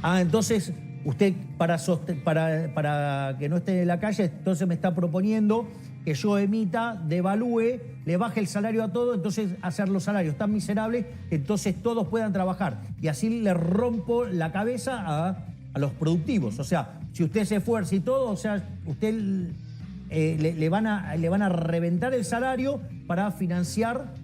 Entonces, usted para que no esté en la calle, entonces me está proponiendo que yo emita, devalúe, le baje el salario a todos, entonces hacer los salarios tan miserables que entonces todos puedan trabajar. Y así le rompo la cabeza a los productivos. O sea, si usted se esfuerza y todo, o sea, usted le van a reventar el salario para financiar,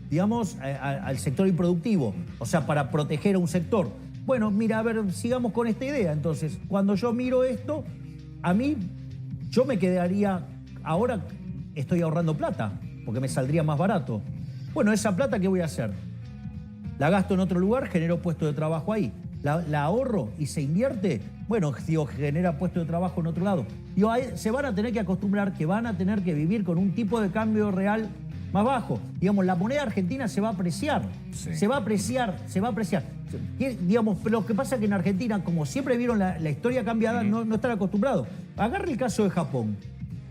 digamos, al sector improductivo. O sea, para proteger a un sector. Bueno, mira, a ver, sigamos con esta idea. Entonces, cuando yo miro esto, a mí, yo me quedaría, ahora estoy ahorrando plata, porque me saldría más barato. Bueno, esa plata, ¿qué voy a hacer? La gasto en otro lugar, genero puesto de trabajo ahí. La ahorro y se invierte, bueno, digo, genera puesto de trabajo en otro lado. Digo, se van a tener que acostumbrar que van a tener que vivir con un tipo de cambio real más bajo. Digamos, la moneda argentina se va a apreciar, sí. se va a apreciar. Digamos, lo que pasa es que en Argentina, como siempre vieron la historia cambiada, no están acostumbrados. Agarre el caso de Japón.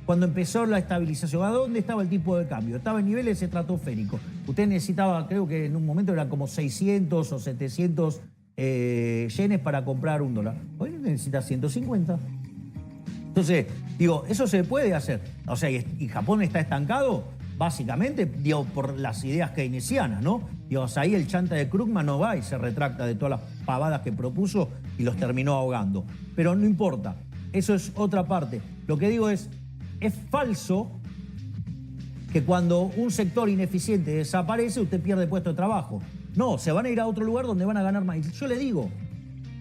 Cuando empezó la estabilización, ¿a dónde estaba el tipo de cambio? Estaba en niveles estratosféricos. Usted necesitaba, creo que en un momento eran como 600 o 700 yenes para comprar $1. Hoy necesita 150. Entonces, digo, eso se puede hacer. O sea, ¿y Japón está estancado? Básicamente, digo, por las ideas keynesianas, ¿no? Digo, o sea, ahí el chanta de Krugman no va y se retracta de todas las pavadas que propuso y los terminó ahogando. Pero no importa, eso es otra parte. Lo que digo es falso que cuando un sector ineficiente desaparece, usted pierde puesto de trabajo. No, se van a ir a otro lugar donde van a ganar más. Y yo le digo,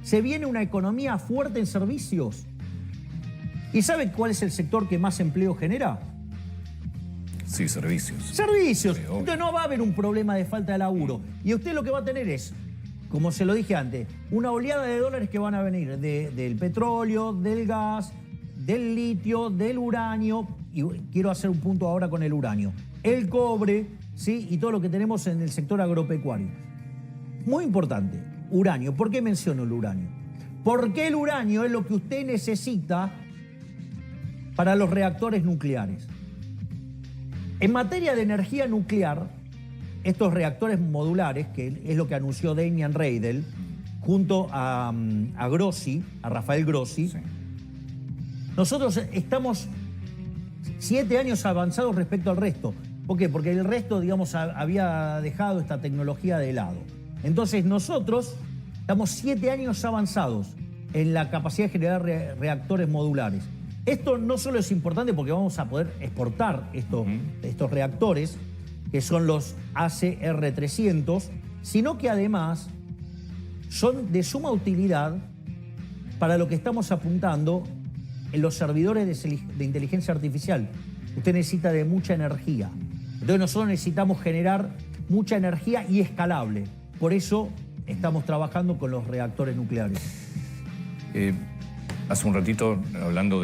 se viene una economía fuerte en servicios. ¿Y sabe cuál es el sector que más empleo genera? Sí, servicios. Servicios. Sí, Entonces no va a haber un problema de falta de laburo. Y usted lo que va a tener es, como se lo dije antes, una oleada de dólares que van a venir del petróleo, del gas, del litio, del uranio. Y quiero hacer un punto ahora con el uranio. El cobre, ¿sí? Y todo lo que tenemos en el sector agropecuario. Muy importante, uranio. ¿Por qué menciono el uranio? Porque el uranio es lo que usted necesita para los reactores nucleares. En materia de energía nuclear, estos reactores modulares, que es lo que anunció Damian Reidel, junto a Grossi, a Rafael Grossi, Sí. nosotros estamos 7 años avanzados respecto al resto. ¿Por qué? Porque el resto, digamos, había dejado esta tecnología de lado. Entonces nosotros estamos 7 años avanzados en la capacidad de generar reactores modulares. Esto no solo es importante porque vamos a poder exportar estos reactores, que son los ACR300, sino que además son de suma utilidad para lo que estamos apuntando en los servidores de inteligencia artificial. Usted necesita de mucha energía. Entonces nosotros necesitamos generar mucha energía y escalable. Por eso estamos trabajando con los reactores nucleares. Hace un ratito, hablando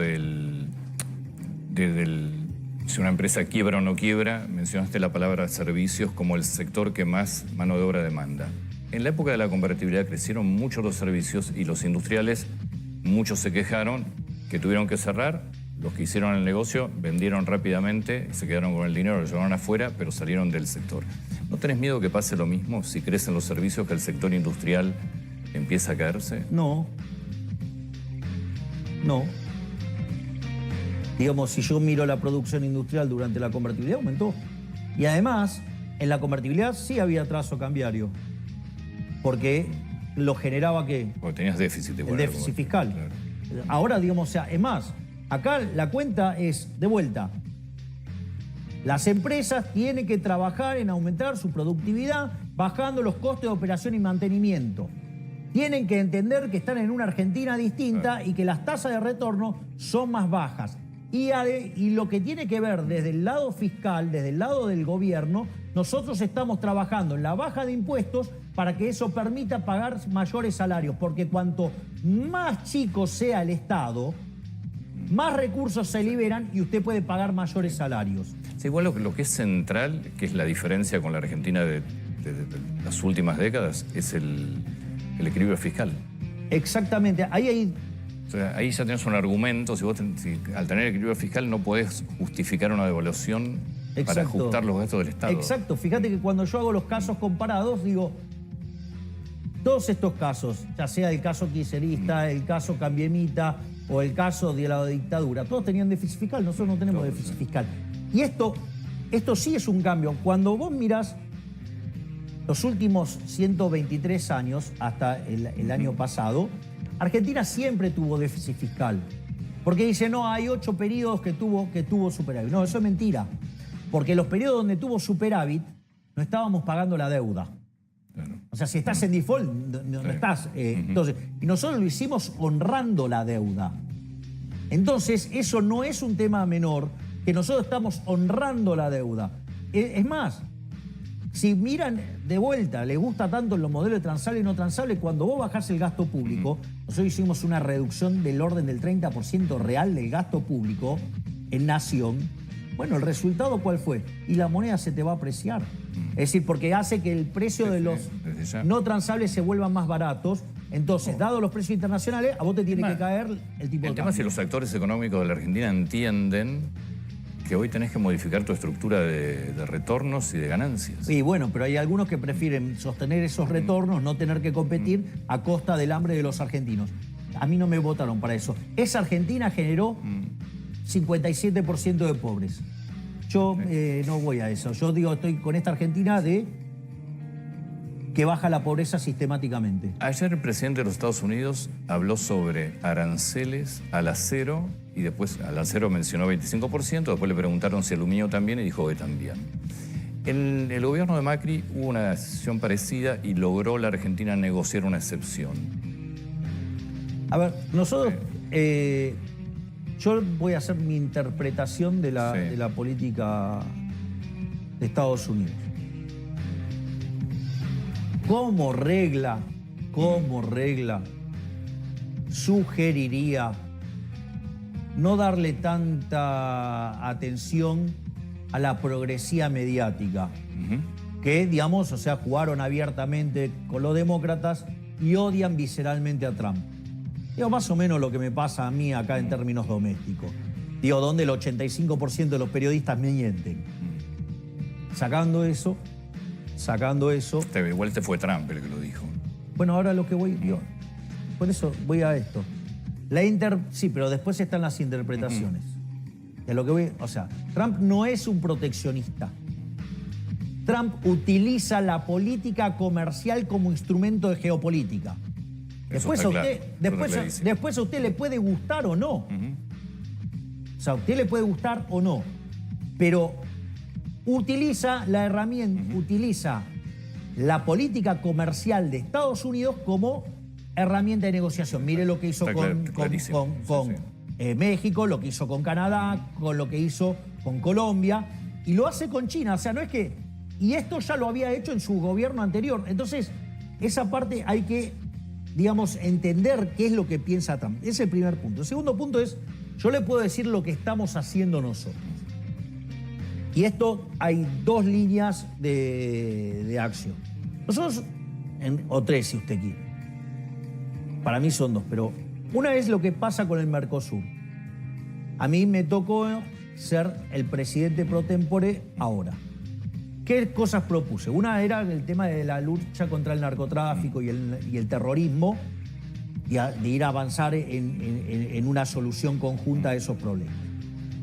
si una empresa quiebra o no quiebra, mencionaste la palabra servicios como el sector que más mano de obra demanda. En la época de la convertibilidad crecieron mucho los servicios y los industriales, muchos se quejaron que tuvieron que cerrar. Los que hicieron el negocio vendieron rápidamente, se quedaron con el dinero, lo llevaron afuera, pero salieron del sector. ¿No tenés miedo que pase lo mismo si crecen los servicios, que el sector industrial empieza a caerse? No. No. Digamos, si yo miro la producción industrial durante la convertibilidad, aumentó. Y además, en la convertibilidad sí había atraso cambiario. Porque lo generaba ¿qué? Porque tenías déficit. El déficit fiscal. Claro. Ahora, digamos, o sea, es más, acá la cuenta es, de vuelta, las empresas tienen que trabajar en aumentar su productividad bajando los costos de operación y mantenimiento. Tienen que entender que están en una Argentina distinta y que las tasas de retorno son más bajas. Y lo que tiene que ver desde el lado fiscal, desde el lado del gobierno, nosotros estamos trabajando en la baja de impuestos para que eso permita pagar mayores salarios, porque cuanto más chico sea el Estado, más recursos se liberan y usted puede pagar mayores salarios. Sí, igual lo que es central, que es la diferencia con la Argentina de las últimas décadas, es el equilibrio fiscal. Exactamente. O sea, ahí ya tenés un argumento. Si al tener equilibrio fiscal no podés justificar una devaluación para ajustar los gastos del Estado. Exacto. Fíjate que cuando yo hago los casos comparados, digo, todos estos casos, ya sea el caso kirchnerista, el caso cambiemita o el caso de la dictadura, todos tenían déficit fiscal, nosotros no tenemos déficit fiscal. Y esto sí es un cambio. Cuando vos mirás los últimos 123 años, hasta el año pasado, Argentina siempre tuvo déficit fiscal. Porque dice, no, hay 8 periodos que tuvo superávit. No, eso es mentira. Porque los periodos donde tuvo superávit, no estábamos pagando la deuda. Claro. O sea, si estás en default, no estás. Entonces, y nosotros lo hicimos honrando la deuda. Entonces, eso no es un tema menor, que nosotros estamos honrando la deuda. Es más, si miran de vuelta, les gusta tanto los modelos de transable y no transable, cuando vos bajás el gasto público, nosotros hicimos una reducción del orden del 30% real del gasto público en nación. Bueno, ¿el resultado cuál fue? Y la moneda se te va a apreciar. Es decir, porque hace que el precio de los no transables se vuelvan más baratos. Entonces, dados los precios internacionales, a vos te tiene que caer el tipo de El tema es si los actores económicos de la Argentina entienden que hoy tenés que modificar tu estructura de retornos y de ganancias. Sí, bueno, pero hay algunos que prefieren sostener esos retornos, no tener que competir a costa del hambre de los argentinos. A mí no me votaron para eso. Esa Argentina generó 57% de pobres. Yo no voy a eso. Yo digo, estoy con esta Argentina de que baja la pobreza sistemáticamente. Ayer el presidente de los Estados Unidos habló sobre aranceles al acero y después al acero mencionó 25%, después le preguntaron si aluminio también y dijo que también. En el gobierno de Macri hubo una decisión parecida y logró la Argentina negociar una excepción. A ver, nosotros... yo voy a hacer mi interpretación de la política de Estados Unidos. Como regla, sugeriría no darle tanta atención a la progresía mediática, que, digamos, o sea, jugaron abiertamente con los demócratas y odian visceralmente a Trump. Digo, más o menos lo que me pasa a mí acá en términos domésticos. Digo, donde el 85% de los periodistas me mienten. Sacando eso... Igual te fue Trump el que lo dijo. Bueno, ahora lo que voy... Digo, por eso voy a esto. Sí, pero después están las interpretaciones. De lo que voy... O sea, Trump no es un proteccionista. Trump utiliza la política comercial como instrumento de geopolítica. Después a usted le puede gustar o no. O sea, a usted le puede gustar o no. Pero utiliza la herramienta, utiliza la política comercial de Estados Unidos como herramienta de negociación. Mire lo que hizo con México, lo que hizo con Canadá, con lo que hizo con Colombia. Y lo hace con China. O sea, no es que... Y esto ya lo había hecho en su gobierno anterior. Entonces, esa parte hay que... digamos, entender qué es lo que piensa Trump. Ese es el primer punto. El segundo punto es, yo le puedo decir lo que estamos haciendo nosotros. Y esto hay 2 líneas de acción. Nosotros o tres si usted quiere. Para mí son dos, pero una es lo que pasa con el Mercosur. A mí me tocó ser el presidente pro tempore ahora. ¿Qué cosas propuse? Una era el tema de la lucha contra el narcotráfico y el terrorismo, y de ir a avanzar en una solución conjunta a esos problemas.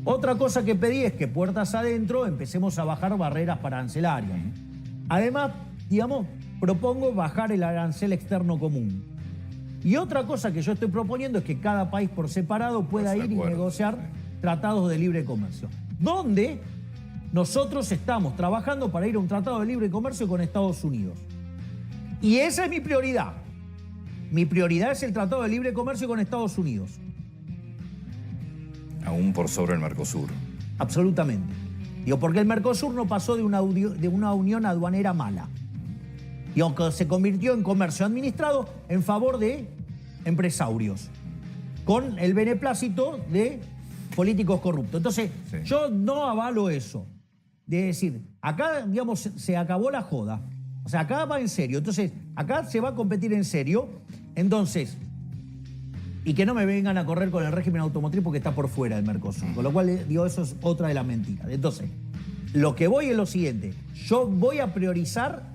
Otra cosa que pedí es que puertas adentro empecemos a bajar barreras arancelarias. Además, digamos, propongo bajar el arancel externo común. Y otra cosa que yo estoy proponiendo es que cada país por separado pueda ir y negociar tratados de libre comercio. Donde nosotros estamos trabajando para ir a un tratado de libre comercio con Estados Unidos. Y esa es mi prioridad. Mi prioridad es el tratado de libre comercio con Estados Unidos. Aún por sobre el Mercosur. Absolutamente. Digo, porque el Mercosur no pasó de una unión aduanera mala. Digo, que se convirtió en comercio administrado en favor de empresarios, con el beneplácito de políticos corruptos. Entonces, yo no avalo eso. De decir, acá, digamos, se acabó la joda. O sea, acá va en serio. Entonces, acá se va a competir en serio. Entonces, y que no me vengan a correr con el régimen automotriz porque está por fuera del Mercosur. Con lo cual, digo, eso es otra de las mentiras. Entonces, lo que voy es lo siguiente. Yo voy a priorizar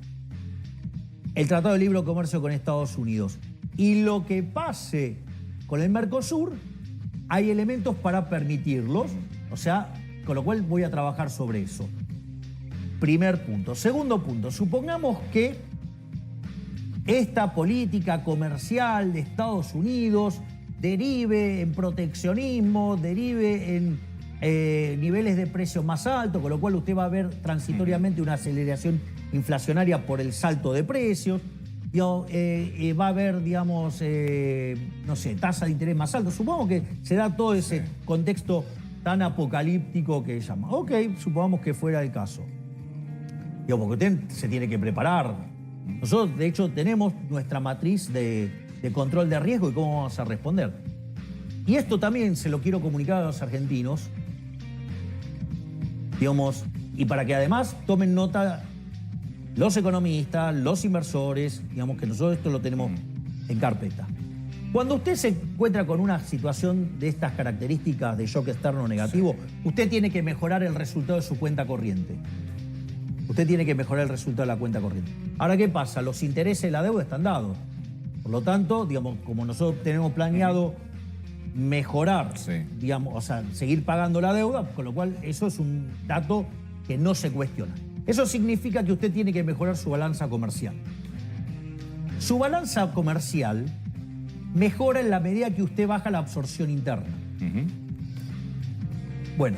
el Tratado de Libre Comercio con Estados Unidos. Y lo que pase con el Mercosur, hay elementos para permitirlos. O sea, con lo cual voy a trabajar sobre eso. Primer punto. Segundo punto, supongamos que esta política comercial de Estados Unidos derive en proteccionismo, derive en niveles de precios más altos, con lo cual usted va a ver transitoriamente una aceleración inflacionaria por el salto de precios. Va a haber, digamos, no sé, tasa de interés más alta. Supongo que se da todo ese contexto tan apocalíptico que llama. Ok, supongamos que fuera el caso. Porque usted se tiene que preparar. Nosotros, de hecho, tenemos nuestra matriz de control de riesgo y cómo vamos a responder. Y esto también se lo quiero comunicar a los argentinos, digamos, y para que además tomen nota los economistas, los inversores, digamos que nosotros esto lo tenemos en carpeta. Cuando usted se encuentra con una situación de estas características de shock externo negativo, usted tiene que mejorar el resultado de su cuenta corriente. Usted tiene que mejorar el resultado de la cuenta corriente. Ahora, ¿qué pasa? Los intereses de la deuda están dados. Por lo tanto, digamos, como nosotros tenemos planeado mejorar, digamos, o sea, seguir pagando la deuda, con lo cual eso es un dato que no se cuestiona. Eso significa que usted tiene que mejorar su balanza comercial. Su balanza comercial mejora en la medida que usted baja la absorción interna. Bueno,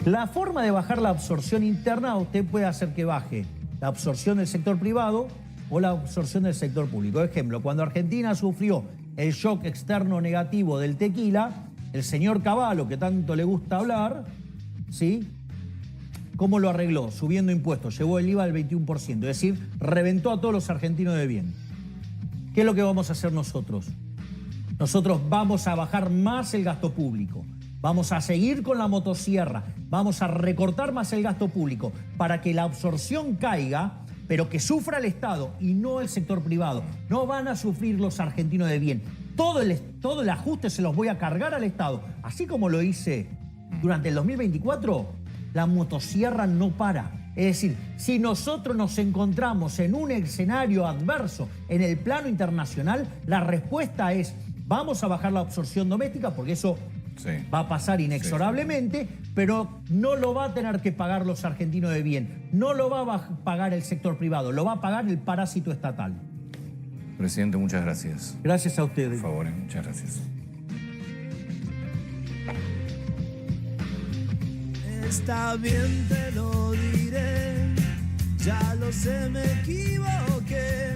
la forma de bajar la absorción interna, usted puede hacer que baje la absorción del sector privado o la absorción del sector público. Por ejemplo, cuando Argentina sufrió el shock externo negativo del tequila, el señor Cavallo, que tanto le gusta hablar, ¿sí? ¿Cómo lo arregló? Subiendo impuestos, llevó el IVA al 21%, es decir, reventó a todos los argentinos de bien. ¿Qué es lo que vamos a hacer nosotros? Nosotros vamos a bajar más el gasto público, vamos a seguir con la motosierra, vamos a recortar más el gasto público para que la absorción caiga, pero que sufra el Estado y no el sector privado. No van a sufrir los argentinos de bien. Todo el ajuste se los voy a cargar al Estado. Así como lo hice durante el 2024, la motosierra no para. Es decir, si nosotros nos encontramos en un escenario adverso en el plano internacional, la respuesta es: vamos a bajar la absorción doméstica, porque eso va a pasar inexorablemente, pero no lo va a tener que pagar los argentinos de bien, no lo va a pagar el sector privado, lo va a pagar el parásito estatal. Presidente, muchas gracias. Gracias a ustedes. Por favor, muchas gracias. Está bien, te lo diré, ya lo sé, me equivoqué.